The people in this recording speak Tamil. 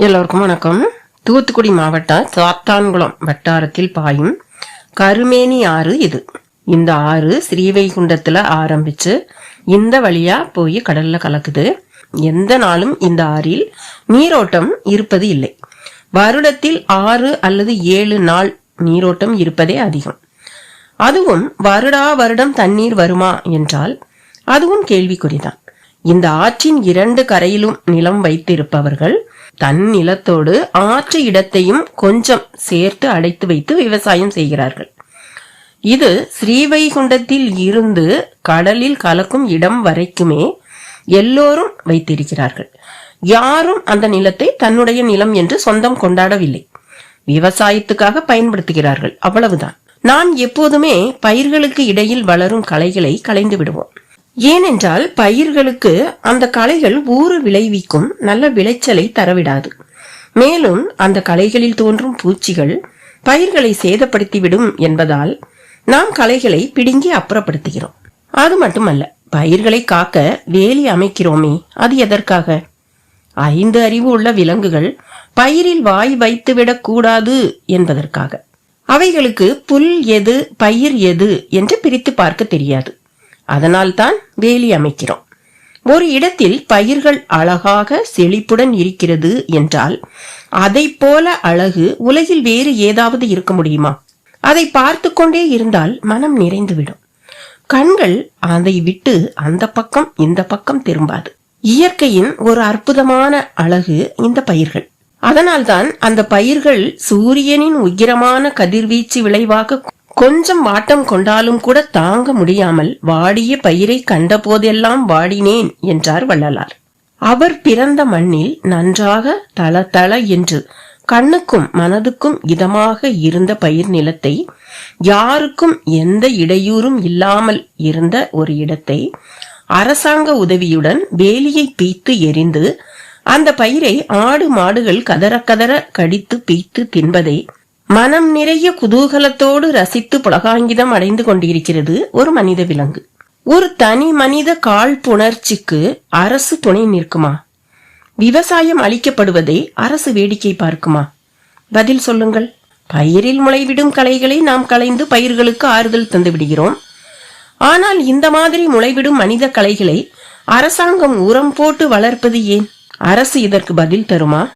எல்லோருக்கும் வணக்கம். தூத்துக்குடி மாவட்டம் சாத்தான்குளம் வட்டாரத்தில் பாயும் கருமேனி ஆறு இது. இந்த ஆறு ஸ்ரீவைகுண்டத்துல ஆரம்பிச்சு இந்த வழியா போய் கடல்ல கலக்குது. எந்த நாளும் இந்த ஆறில் நீரோட்டம் இருப்பது இல்லை. வருடத்தில் 6 அல்லது 7 நாள் நீரோட்டம் இருப்பதே அதிகம். அதுவும் வருடா வருடம் தண்ணீர் வருமா என்றால் அதுவும் கேள்விக்குறிதான். இந்த ஆற்றின் 2 கரையிலும் நிலம் வைத்திருப்பவர்கள் தன் நிலத்தோடு ஆற்று இடத்தையும் கொஞ்சம் சேர்த்து அடைத்து வைத்து விவசாயம் செய்கிறார்கள். இது ஸ்ரீவைகுண்டத்தில் இருந்து கடலில் கலக்கும் இடம் வரைக்குமே எல்லோரும் வைத்திருக்கிறார்கள். யாரும் அந்த நிலத்தை தன்னுடைய நிலம் என்று சொந்தம் கொண்டாடவில்லை. விவசாயத்துக்காக பயன்படுத்துகிறார்கள், அவ்வளவுதான். நாம் எப்போதுமே பயிர்களுக்கு இடையில் வளரும் களைகளை களைந்து விடுவோம். ஏனென்றால் பயிர்களுக்கு அந்த களைகள் ஊறு விளைவிக்கும் நல்ல விளைச்சலை தரவிடாது. மேலும் அந்த களைகளில் தோன்றும் பூச்சிகள் பயிர்களை சேதப்படுத்திவிடும் என்பதால் நாம் களைகளை பிடுங்கி அப்புறப்படுத்துகிறோம். அது மட்டுமல்ல, பயிர்களை காக்க வேலி அமைக்கிறோமே, அது எதற்காக? 5 அறிவு உள்ள விலங்குகள் பயிரில் வாய் வைத்துவிடக் கூடாது என்பதற்காக. அவைகளுக்கு புல் எது பயிர் எது என்று பிரித்து பார்க்க தெரியாது. அதனால்தான் வேலி அமைக்கிறோம். ஒரு இடத்தில் பயிர்கள் அழகாக செழிப்புடன் இருக்கிறது என்றால் அதை போல அழகு உலகில் வேறு ஏதாவது இருக்க முடியுமா? அதை பார்த்து கொண்டே இருந்தால் மனம் நிறைந்துவிடும். கண்கள் அதை விட்டு அந்த பக்கம் இந்த பக்கம் திரும்பாது. இயற்கையின் ஒரு அற்புதமான அழகு இந்த பயிர்கள். அதனால்தான் அந்த பயிர்கள் சூரியனின் உக்கிரமான கதிர்வீச்சு விளைவாக கொஞ்சம் வாட்டம் கொண்டாலும் கூட தாங்க முடியாமல் வாடிய பயிரை கண்ட போதெல்லாம் வாடினேன் என்றார் வள்ளலார். அவர் பிறந்த மண்ணில் நன்றாக தள தள என்று கண்ணுக்கும் மனதுக்கும் இதமாக இருந்த பயிர் நிலத்தை, யாருக்கும் எந்த இடையூறும் இல்லாமல் இருந்த ஒரு இடத்தை அரசாங்க உதவியுடன் வேலியை பீத்து எரிந்து அந்த பயிரை ஆடு மாடுகள் கதற கதற கடித்து பீத்து தின்பதை மனம் நிறைய குதூகலத்தோடு ரசித்து புலகாங்கிதம் அடைந்து கொண்டிருக்கிறது ஒரு மனித விலங்கு. ஒரு தனி மனித காழ்ப்புணர்ச்சிக்கு அரசு துணை நிற்குமா? விவசாயம் அளிக்கப்படுவதை அரசு வேடிக்கை பார்க்குமா? பதில் சொல்லுங்கள். பயிரில் முளைவிடும் களைகளை நாம் களைந்து பயிர்களுக்கு ஆறுதல் தந்து விடுகிறோம். ஆனால் இந்த மாதிரி முளைவிடும் மனித களைகளை அரசாங்கம் உரம் போட்டு வளர்ப்பது ஏன்? அரசு இதற்கு பதில் தருமா?